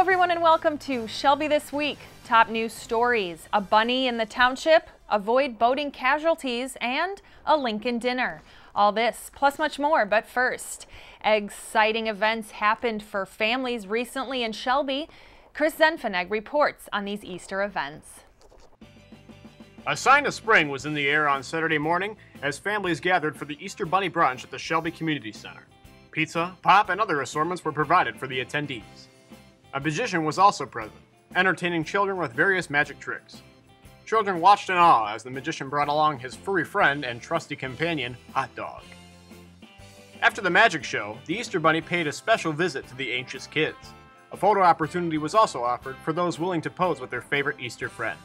everyone, and welcome to Shelby This Week. Top news stories: a bunny in the township, avoid boating casualties, and a Lincoln dinner. All this, plus much more, but first, exciting events happened for families recently in Shelby. Chris Zenfeneg reports on these Easter events. A sign of spring was in the air on Saturday morning as families gathered for the Easter Bunny Brunch at the Shelby Community Center. Pizza, pop, and other assortments were provided for the attendees. A magician was also present, entertaining children with various magic tricks. Children watched in awe as the magician brought along his furry friend and trusty companion, Hot Dog. After the magic show, the Easter Bunny paid a special visit to the anxious kids. A photo opportunity was also offered for those willing to pose with their favorite Easter friend.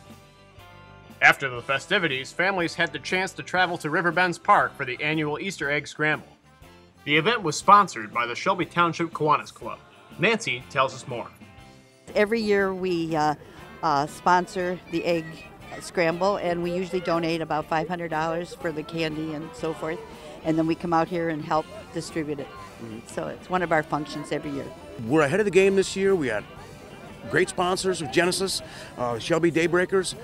After the festivities, families had the chance to travel to Riverbend's Park for the annual Easter Egg Scramble. The event was sponsored by the Shelby Township Kiwanis Club. Nancy tells us more. Every year we sponsor the egg scramble, and we usually donate about $500 for the candy and so forth, and then we come out here and help distribute it. So it's one of our functions every year. We're ahead of the game this year. We got great sponsors of Genesis, Shelby Daybreakers.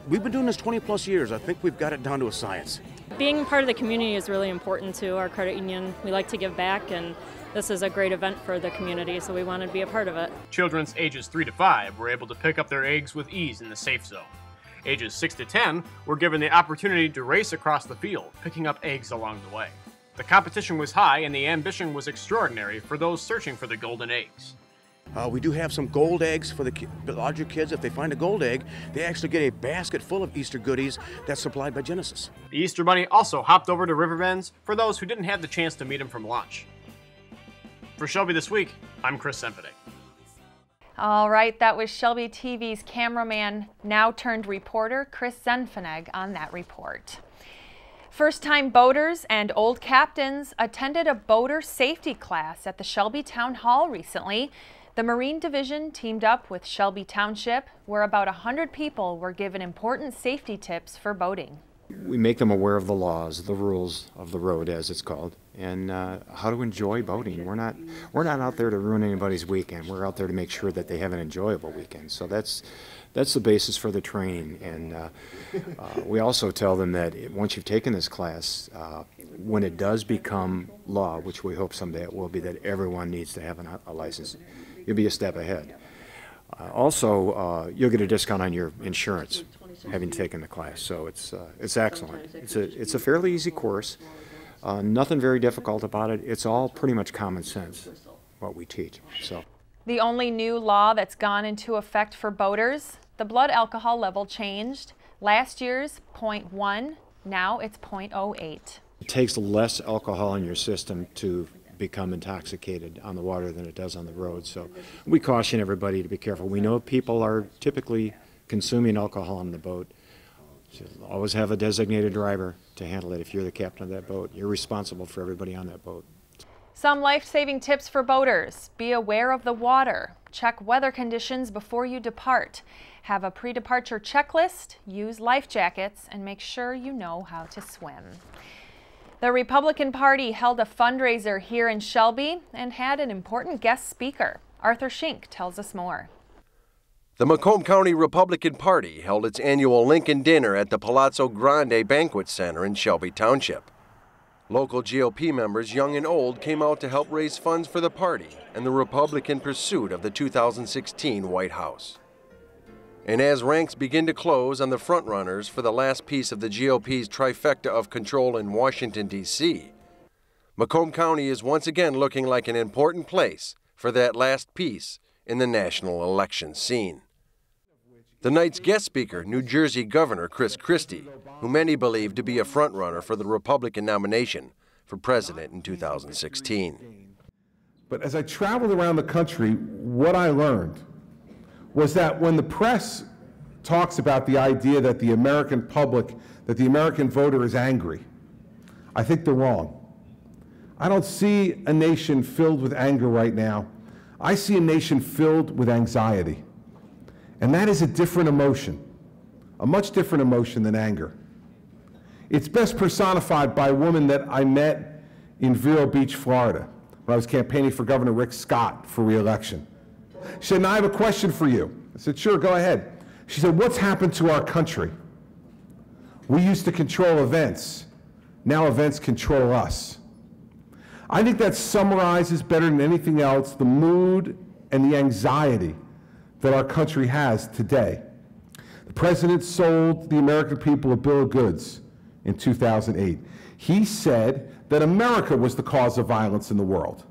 We've been doing this 20 plus years. I think we've got it down to a science. Being part of the community is really important to our credit union. We like to give back, and this is a great event for the community, so we wanted to be a part of it. Children's ages 3 to 5 were able to pick up their eggs with ease in the safe zone. Ages 6 to 10 were given the opportunity to race across the field, picking up eggs along the way. The competition was high and the ambition was extraordinary for those searching for the golden eggs. We do have some gold eggs for the larger kids. If they find a gold egg, they actually get a basket full of Easter goodies that's supplied by Genesis. The Easter Bunny also hopped over to Riverbend's for those who didn't have the chance to meet him from lunch. For Shelby This Week, I'm Chris Zenfeneg. All right, that was Shelby TV's cameraman, now turned reporter, Chris Zenfeneg on that report. First-time boaters and old captains attended a boater safety class at the Shelby Town Hall recently. The Marine Division teamed up with Shelby Township, where about 100 people were given important safety tips for boating. We make them aware of the laws, the rules of the road, as it's called, and how to enjoy boating. We're not out there to ruin anybody's weekend. We're out there to make sure that they have an enjoyable weekend. So that's the basis for the training. And we also tell them that once you've taken this class, when it does become law, which we hope someday it will be, that everyone needs to have a license. You'll be a step ahead. Also, you'll get a discount on your insurance having taken the class, so it's excellent. It's a fairly easy course, nothing very difficult about it. It's all pretty much common sense what we teach. So, the only new law that's gone into effect for boaters, the blood alcohol level changed. Last year's 0.1, now it's 0.08. It takes less alcohol in your system to become intoxicated on the water than it does on the road. So we caution everybody to be careful. We know people are typically consuming alcohol on the boat. So always have a designated driver to handle it. If you're the captain of that boat, you're responsible for everybody on that boat. Some life-saving tips for boaters: be aware of the water, check weather conditions before you depart, have a pre-departure checklist, use life jackets, and make sure you know how to swim. The Republican Party held a fundraiser here in Shelby and had an important guest speaker. Arthur Schink tells us more. The Macomb County Republican Party held its annual Lincoln dinner at the Palazzo Grande Banquet Center in Shelby Township. Local GOP members, young and old, came out to help raise funds for the party and the Republican pursuit of the 2016 White House. And as ranks begin to close on the frontrunners for the last piece of the GOP's trifecta of control in Washington, D.C., Macomb County is once again looking like an important place for that last piece in the national election scene. The night's guest speaker, New Jersey Governor Chris Christie, who many believe to be a frontrunner for the Republican nomination for president in 2016. But as I traveled around the country, what I learned was that when the press talks about the idea that the American public, that the American voter is angry, I think they're wrong. I don't see a nation filled with anger right now. I see a nation filled with anxiety. And that is a different emotion, a much different emotion than anger. It's best personified by a woman that I met in Vero Beach, Florida, when I was campaigning for Governor Rick Scott for re-election. she said, "And I have a question for you." I said, "Sure, go ahead." She said, "What's happened to our country? We used to control events. Now events control us." I think that summarizes better than anything else the mood and the anxiety that our country has today. The president sold the American people a bill of goods in 2008. He said that America was the cause of violence in the world.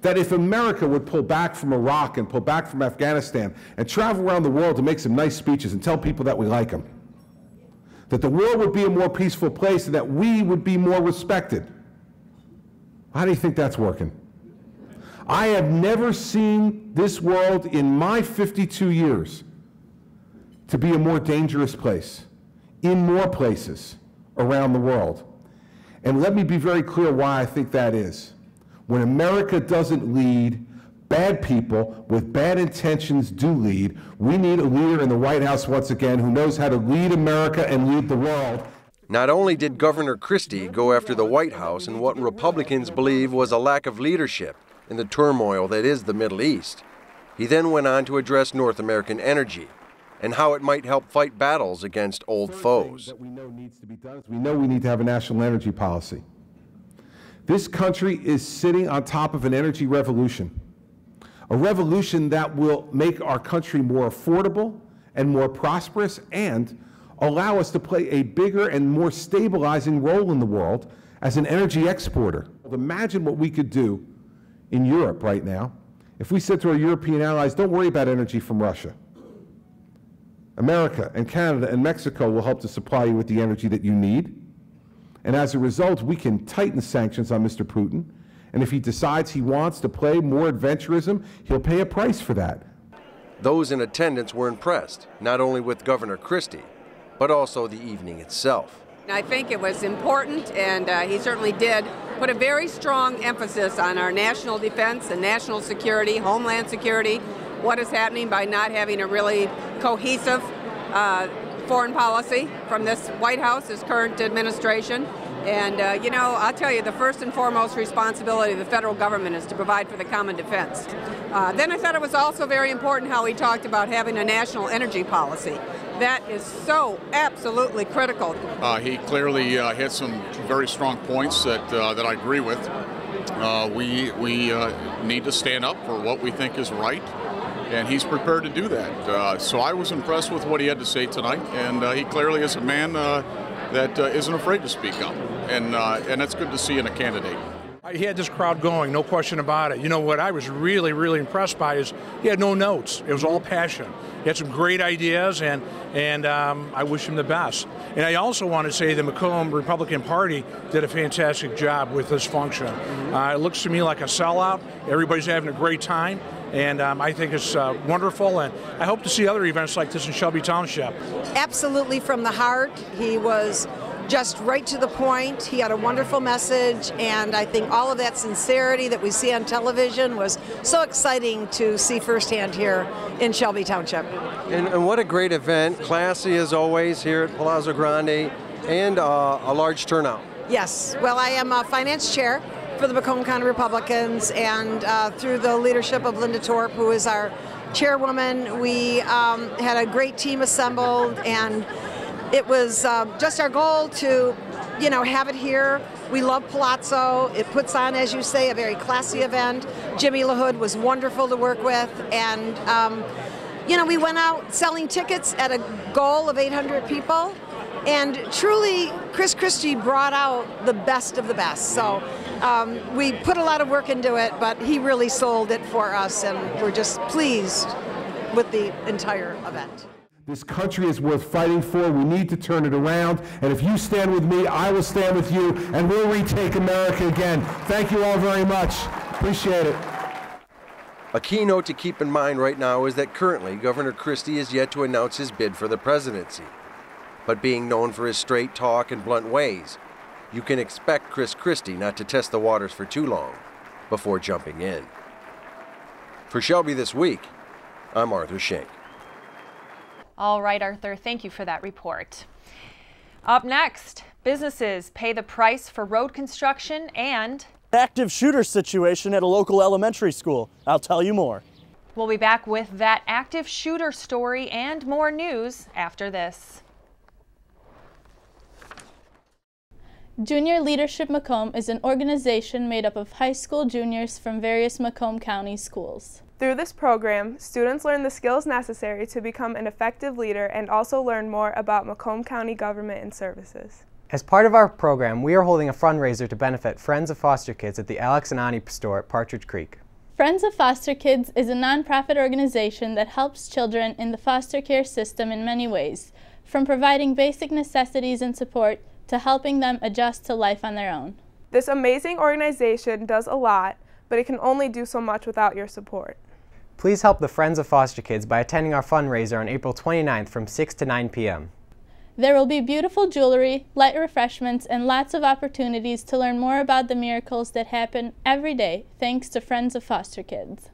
That if America would pull back from Iraq and pull back from Afghanistan and travel around the world to make some nice speeches and tell people that we like them, that the world would be a more peaceful place and that we would be more respected. How do you think that's working? I have never seen this world in my 52 years to be a more dangerous place, in more places around the world. And let me be very clear why I think that is. When America doesn't lead, bad people with bad intentions do lead. We need a leader in the White House once again who knows how to lead America and lead the world. Not only did Governor Christie go after the White House and what Republicans believe was a lack of leadership in the turmoil that is the Middle East, he then went on to address North American energy and how it might help fight battles against old foes. We know needs to be done. We know we need to have a national energy policy. This country is sitting on top of an energy revolution, a revolution that will make our country more affordable and more prosperous and allow us to play a bigger and more stabilizing role in the world as an energy exporter. Imagine what we could do in Europe right now if we said to our European allies, don't worry about energy from Russia. America and Canada and Mexico will help to supply you with the energy that you need. And as a result, we can tighten sanctions on Mr. Putin. And if he decides he wants to play more adventurism, he'll pay a price for that. Those in attendance were impressed, not only with Governor Christie, but also the evening itself. I think it was important, and he certainly did put a very strong emphasis on our national defense and national security, homeland security, what is happening by not having a really cohesive foreign policy from this White House, this current administration. And, you know, I'll tell you, the first and foremost responsibility of the federal government is to provide for the common defense. Then I thought it was also very important how he talked about having a national energy policy. That is so absolutely critical. He clearly hit some very strong points that I agree with. We need to stand up for what we think is right, and he's prepared to do that. So I was impressed with what he had to say tonight, and he clearly is a man that isn't afraid to speak up, and that's good to see in a candidate. He had this crowd going, no question about it. You know, what I was really, really impressed by is he had no notes. It was all passion. He had some great ideas, and I wish him the best. And I also want to say the Macomb Republican Party did a fantastic job with this function. It looks to me like a sellout. Everybody's having a great time, and I think it's wonderful, and I hope to see other events like this in Shelby Township. Absolutely from the heart. He was just right to the point. He had a wonderful message, and I think all of that sincerity that we see on television was so exciting to see firsthand here in Shelby Township. And what a great event, classy as always here at Palazzo Grande, and a large turnout. Yes, well, I am a finance chair for the Macomb County Republicans, and through the leadership of Linda Torp, who is our chairwoman, we had a great team assembled, and it was just our goal to, you know, have it here. We love Palazzo. It puts on, as you say, a very classy event. Jimmy LaHood was wonderful to work with, and you know, we went out selling tickets at a goal of 800 people, and truly, Chris Christie brought out the best of the best. So we put a lot of work into it, but he really sold it for us, and we're just pleased with the entire event. This country is worth fighting for. We need to turn it around. And if you stand with me, I will stand with you, and we'll retake America again. Thank you all very much. Appreciate it. A key note to keep in mind right now is that currently Governor Christie is yet to announce his bid for the presidency. But being known for his straight talk and blunt ways, you can expect Chris Christie not to test the waters for too long before jumping in. For Shelby This Week, I'm Arthur Schenk. All right, Arthur, thank you for that report. Up next, businesses pay the price for road construction and active shooter situation at a local elementary school. I'll tell you more. We'll be back with that active shooter story and more news after this. Junior Leadership Macomb is an organization made up of high school juniors from various Macomb County schools. Through this program, students learn the skills necessary to become an effective leader and also learn more about Macomb County government and services. As part of our program, we are holding a fundraiser to benefit Friends of Foster Kids at the Alex and Ani store at Partridge Creek. Friends of Foster Kids is a nonprofit organization that helps children in the foster care system in many ways, from providing basic necessities and support to helping them adjust to life on their own. This amazing organization does a lot, but it can only do so much without your support. Please help the Friends of Foster Kids by attending our fundraiser on April 29th from 6 to 9 p.m. There will be beautiful jewelry, light refreshments, and lots of opportunities to learn more about the miracles that happen every day thanks to Friends of Foster Kids.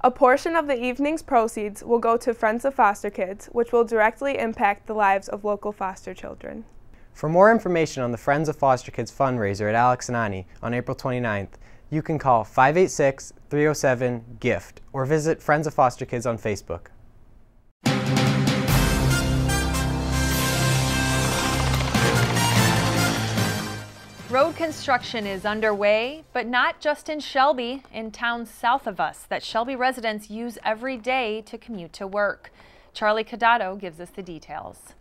A portion of the evening's proceeds will go to Friends of Foster Kids, which will directly impact the lives of local foster children. For more information on the Friends of Foster Kids fundraiser at Alex and Ani on April 29th, you can call 586-307-GIFT or visit Friends of Foster Kids on Facebook. Road construction is underway, but not just in Shelby, in towns south of us that Shelby residents use every day to commute to work. Charlie Cadotto gives us the details.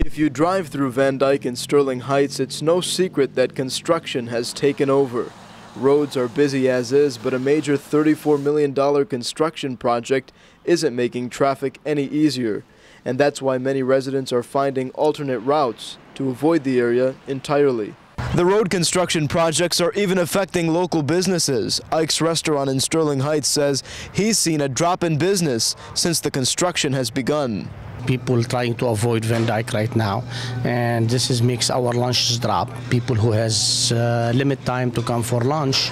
If you drive through Van Dyke and Sterling Heights, it's no secret that construction has taken over. Roads are busy as is, but a major $34 million construction project isn't making traffic any easier. And that's why many residents are finding alternate routes to avoid the area entirely. The road construction projects are even affecting local businesses. Ike's Restaurant in Sterling Heights says he's seen a drop in business since the construction has begun. People trying to avoid Van Dyke right now, and this makes our lunches drop. People who has limit time to come for lunch,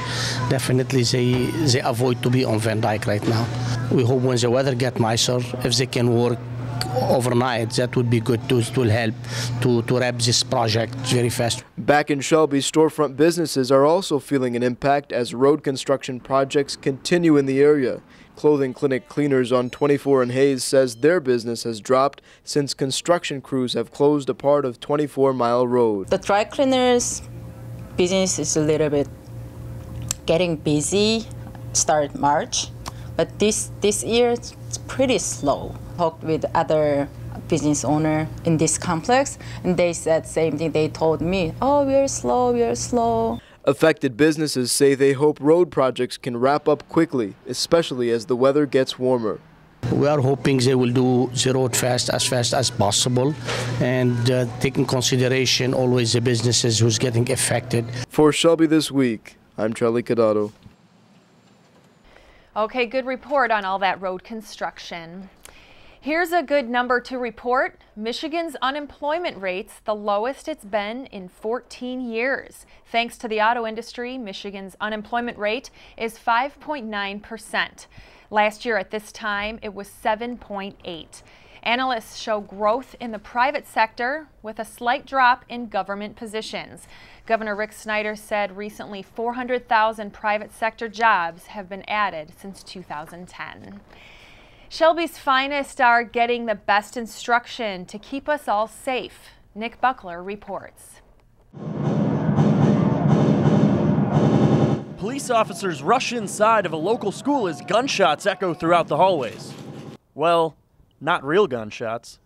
definitely they avoid to be on Van Dyke right now. We hope when the weather get nicer, if they can work overnight, that would be good too. It will help to wrap this project very fast. Back in Shelby, storefront businesses are also feeling an impact as road construction projects continue in the area. Clothing clinic Cleaners on 24 and Hayes says their business has dropped since construction crews have closed a part of 24-mile road. The dry cleaners business is a little bit getting busy, start March, but this year it's pretty slow. Talked with other business owner in this complex, and they said same thing. They told me, oh, we're slow. Affected businesses say they hope road projects can wrap up quickly, especially as the weather gets warmer. We are hoping they will do the road fast as possible, and take in consideration always the businesses who's getting affected. For Shelby This Week, I'm Charlie Cadotto. Okay, good report on all that road construction. Here's a good number to report. Michigan's unemployment rate's the lowest it's been in 14 years. Thanks to the auto industry, Michigan's unemployment rate is 5.9%. Last year at this time, it was 7.8%. Analysts show growth in the private sector with a slight drop in government positions. Governor Rick Snyder said recently 400,000 private sector jobs have been added since 2010. Shelby's finest are getting the best instruction to keep us all safe. Nick Buckler reports. Police officers rush inside of a local school as gunshots echo throughout the hallways. Well, not real gunshots.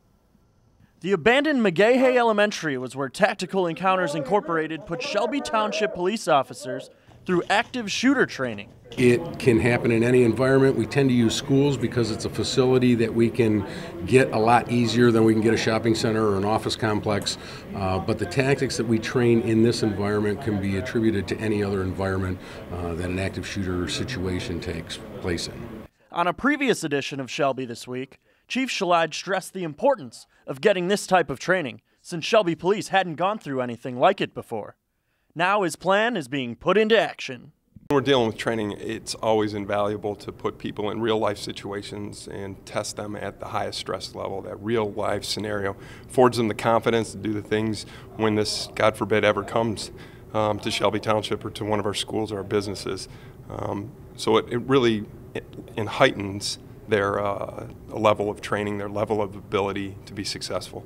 The abandoned McGahay Elementary was where Tactical Encounters Incorporated put Shelby Township police officers through active shooter training. It can happen in any environment. We tend to use schools because it's a facility that we can get a lot easier than we can get a shopping center or an office complex. But the tactics that we train in this environment can be attributed to any other environment that an active shooter situation takes place in. On a previous edition of Shelby This Week, Chief Shalide stressed the importance of getting this type of training, since Shelby police hadn't gone through anything like it before. Now his plan is being put into action. When we're dealing with training, it's always invaluable to put people in real-life situations and test them at the highest stress level. That real-life scenario affords them the confidence to do the things when this, God forbid, ever comes to Shelby Township or to one of our schools or our businesses. So it really heightens their level of training, their level of ability to be successful.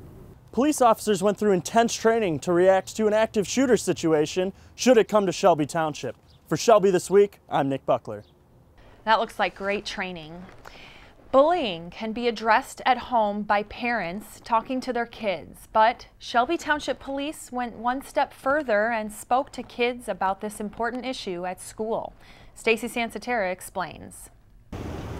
Police officers went through intense training to react to an active shooter situation should it come to Shelby Township. For Shelby This Week, I'm Nick Buckler. That looks like great training. Bullying can be addressed at home by parents talking to their kids, but Shelby Township Police went one step further and spoke to kids about this important issue at school. Stacy Sansatera explains.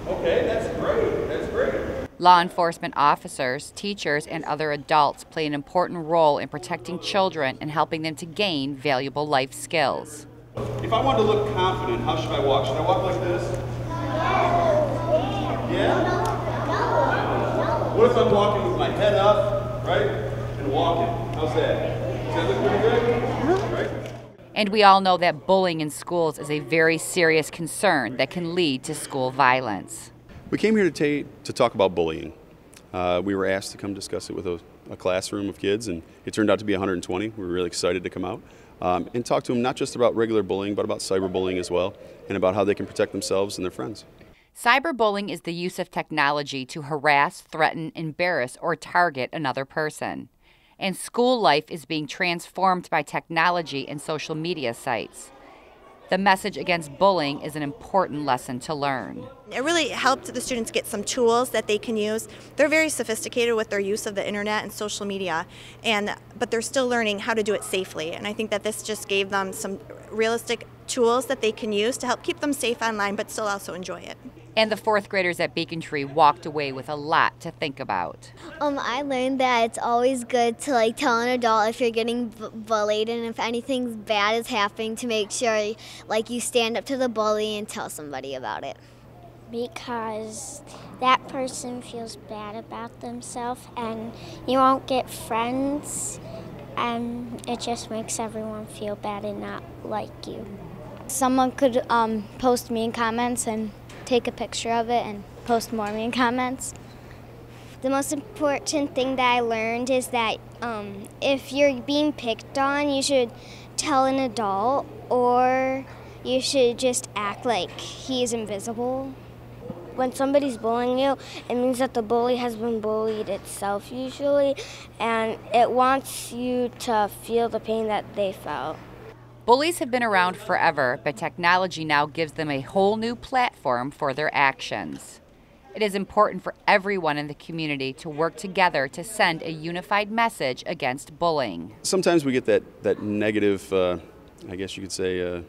Okay, that's great. That's great. Law enforcement officers, teachers, and other adults play an important role in protecting children and helping them to gain valuable life skills. If I want to look confident, how should I walk? Should I walk like this? Yeah? What if I'm walking with my head up, right, and walking? How's that? Does that look pretty good? Right? And we all know that bullying in schools is a very serious concern that can lead to school violence. We came here to talk about bullying. We were asked to come discuss it with a classroom of kids, and it turned out to be 120. We were really excited to come out and talk to them not just about regular bullying, but about cyberbullying as well, and about how they can protect themselves and their friends. Cyberbullying is the use of technology to harass, threaten, embarrass, or target another person. And school life is being transformed by technology and social media sites. The message against bullying is an important lesson to learn. It really helped the students get some tools that they can use. They're very sophisticated with their use of the internet and social media, but they're still learning how to do it safely. And I think that this just gave them some realistic tools that they can use to help keep them safe online, but still also enjoy it. And the fourth graders at Beacon Tree walked away with a lot to think about. I learned that it's always good to tell an adult if you're getting bullied and if anything bad is happening, to make sure you stand up to the bully and tell somebody about it. Because that person feels bad about themselves and you won't get friends, and it just makes everyone feel bad and not like you. Someone could post mean comments and take a picture of it and post more mean comments. The most important thing that I learned is that if you're being picked on, you should tell an adult, or you should just act like he's invisible. When somebody's bullying you, it means that the bully has been bullied itself usually, and it wants you to feel the pain that they felt. Bullies have been around forever, but technology now gives them a whole new platform for their actions. It is important for everyone in the community to work together to send a unified message against bullying. Sometimes we get that negative, I guess you could say,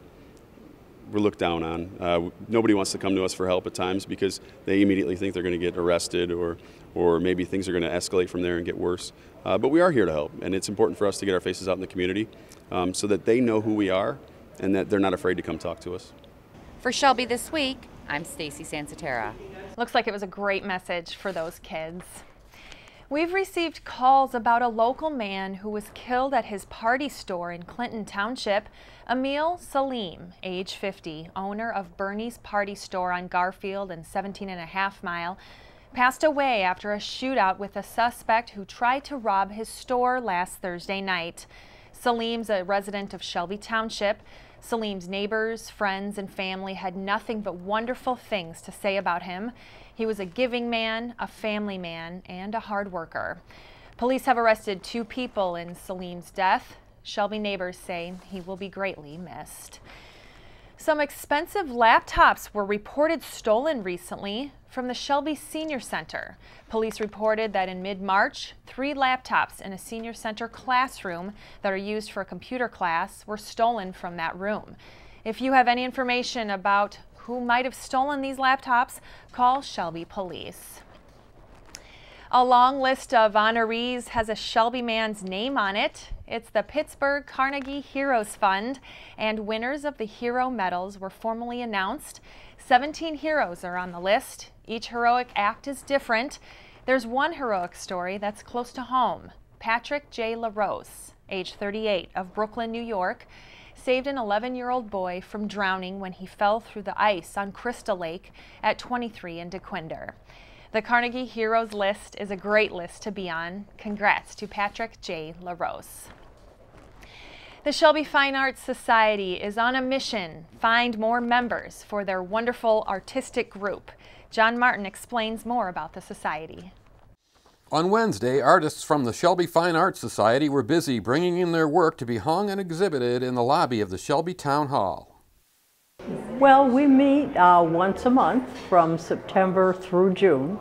we're looked down on. Nobody wants to come to us for help at times because they immediately think they're going to get arrested, or maybe things are going to escalate from there and get worse. But we are here to help, and it's important for us to get our faces out in the community so that they know who we are and that they're not afraid to come talk to us. For Shelby This Week, I'm Stacy Sansatera. Looks like it was a great message for those kids. We've received calls about a local man who was killed at his party store in Clinton Township. Emil Salim, age 50, owner of Bernie's Party Store on Garfield and 17.5 Mile, passed away after a shootout with a suspect who tried to rob his store last Thursday night. Salim's a resident of Shelby Township. Salim's neighbors, friends, and family had nothing but wonderful things to say about him. He was a giving man, a family man, and a hard worker. Police have arrested 2 people in Salim's death. Shelby neighbors say he will be greatly missed. Some expensive laptops were reported stolen recently from the Shelby Senior Center. Police reported that in mid-March, 3 laptops in a senior center classroom that are used for a computer class were stolen from that room. If you have any information about who might have stolen these laptops, call Shelby Police. A long list of honorees has a Shelby man's name on it. It's the Pittsburgh Carnegie Heroes Fund, and winners of the Hero Medals were formally announced. 17 heroes are on the list. Each heroic act is different. There's one heroic story that's close to home. Patrick J. LaRose, age 38, of Brooklyn, New York, saved an 11-year-old boy from drowning when he fell through the ice on Crystal Lake at 23 in DeQuinder. The Carnegie Heroes list is a great list to be on. Congrats to Patrick J. LaRose. The Shelby Fine Arts Society is on a mission to find more members for their wonderful artistic group. John Martin explains more about the society. On Wednesday, artists from the Shelby Fine Arts Society were busy bringing in their work to be hung and exhibited in the lobby of the Shelby Town Hall. Well, we meet once a month from September through June,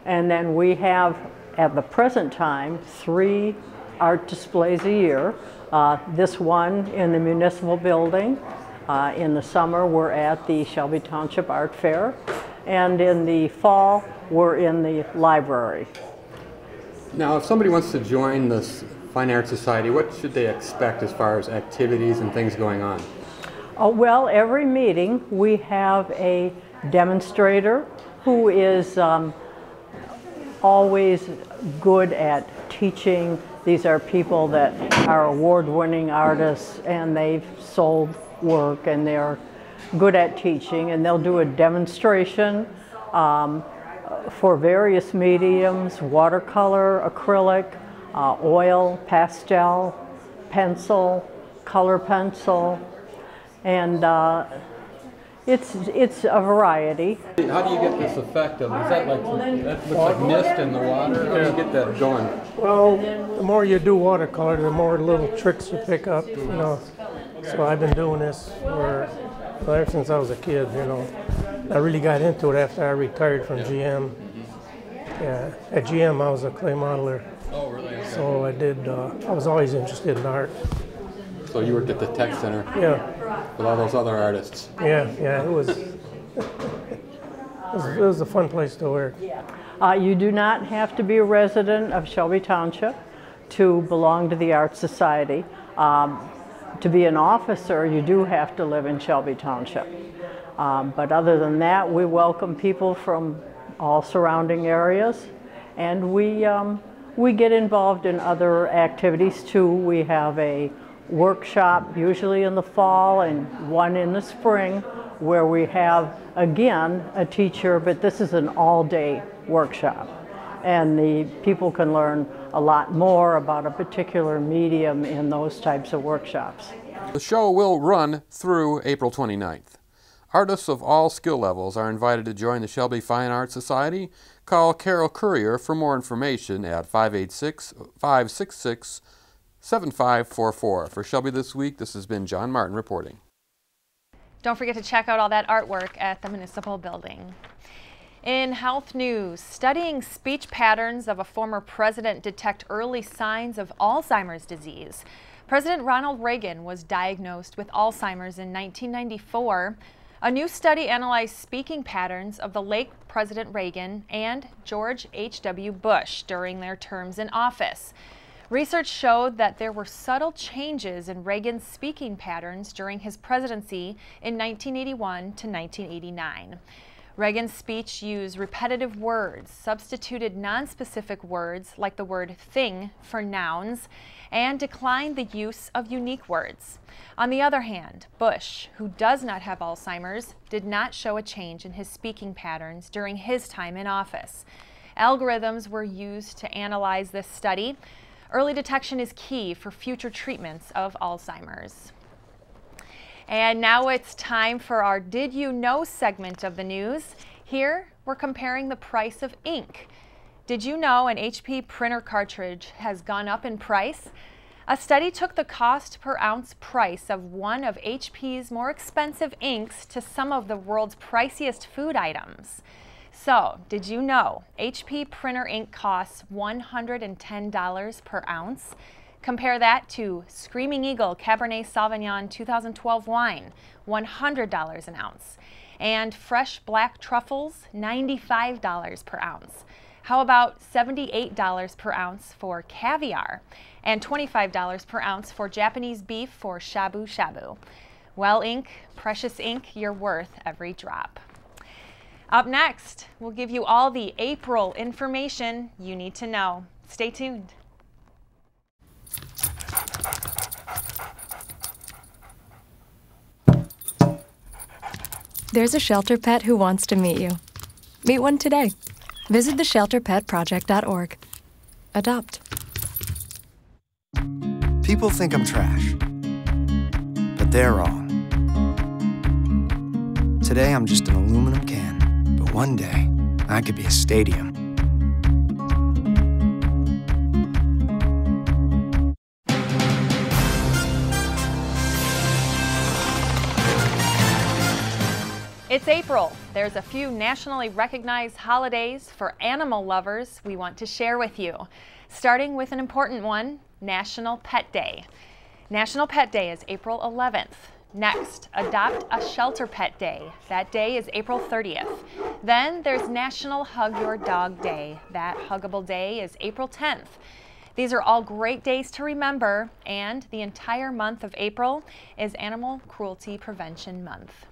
and then we have, at the present time, 3 art displays a year. This one in the municipal building. In the summer, we're at the Shelby Township Art Fair, and in the fall, we're in the library. Now, if somebody wants to join this Fine Arts Society, what should they expect as far as activities and things going on? Well, every meeting we have a demonstrator who is always good at teaching. These are people that are award-winning artists, and they've sold work, and they're good at teaching, and they'll do a demonstration for various mediums: watercolor, acrylic, oil, pastel, pencil, color pencil, and it's a variety. How do you get this effect of, is that like, that looks like mist in the water? How do you get that going? Well, the more you do watercolor, the more little tricks you pick up, you know. So I've been doing this ever since I was a kid, you know. I really got into it after I retired from GM. Yeah, at GM I was a clay modeler. Oh, really? Okay. So I was always interested in art. So you worked at the Tech Center? Yeah. With all those other artists? Yeah, it was, it was a fun place to work. You do not have to be a resident of Shelby Township to belong to the Art Society. To be an officer, you do have to live in Shelby Township. But other than that, we welcome people from all surrounding areas, and we get involved in other activities too. We have a workshop usually in the fall and one in the spring where we have again a teacher, but this is an all-day workshop, and the people can learn a lot more about a particular medium in those types of workshops. The show will run through April 29th. Artists of all skill levels are invited to join the Shelby Fine Arts Society. Call Carol Courier for more information at 586-566-7544. For Shelby This Week, this has been John Martin reporting. Don't forget to check out all that artwork at the municipal building. In health news, studying speech patterns of a former president detect early signs of Alzheimer's disease. President Ronald Reagan was diagnosed with Alzheimer's in 1994. A new study analyzed speaking patterns of the late President Reagan and George H.W. Bush during their terms in office. Research showed that there were subtle changes in Reagan's speaking patterns during his presidency in 1981 to 1989. Reagan's speech used repetitive words, substituted nonspecific words like the word thing for nouns, and declined the use of unique words. On the other hand, Bush, who does not have Alzheimer's, did not show a change in his speaking patterns during his time in office. Algorithms were used to analyze this study. Early detection is key for future treatments of Alzheimer's. And now it's time for our Did You Know segment of the news. Here, we're comparing the price of ink. Did you know an HP printer cartridge has gone up in price? A study took the cost per ounce price of one of HP's more expensive inks to some of the world's priciest food items. So, did you know HP printer ink costs $110 per ounce? Compare that to Screaming Eagle Cabernet Sauvignon 2012 wine, $100 an ounce. And fresh black truffles, $95 per ounce. How about $78 per ounce for caviar and $25 per ounce for Japanese beef for shabu shabu? Well, ink, precious ink, you're worth every drop. Up next, we'll give you all the April information you need to know. Stay tuned. There's a shelter pet who wants to meet you. Meet one today. Visit theshelterpetproject.org. Adopt. People think I'm trash. they're wrong. Today I'm just an aluminum can, but one day I could be a stadium. It's April. There's a few nationally recognized holidays for animal lovers we want to share with you. Starting with an important one, National Pet Day. National Pet Day is April 11th. Next, Adopt a Shelter Pet Day. That day is April 30th. Then there's National Hug Your Dog Day. That huggable day is April 10th. These are all great days to remember, and the entire month of April is Animal Cruelty Prevention Month.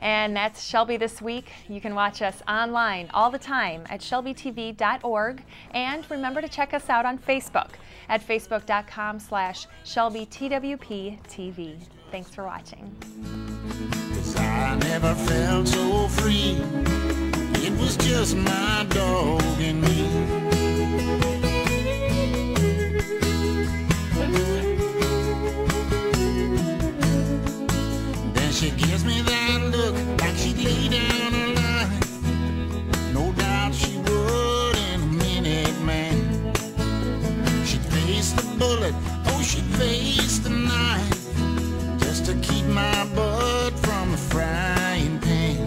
And that's Shelby This Week. You can watch us online all the time at shelbytv.org. And remember to check us out on Facebook at facebook.com/ShelbyTWPTV. Thanks for watching. 'Cause I never felt so free. It was just my dog and me. Then she gives me that look like she'd lay down her life. No doubt she would in a minute, man. She'd face the bullet, oh she'd face the knife, just to keep my butt from the frying pan.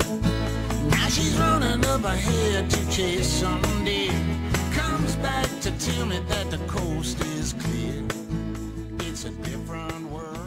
Now she's running up ahead to chase some deer. Comes back to tell me that the coast is clear. It's a different world.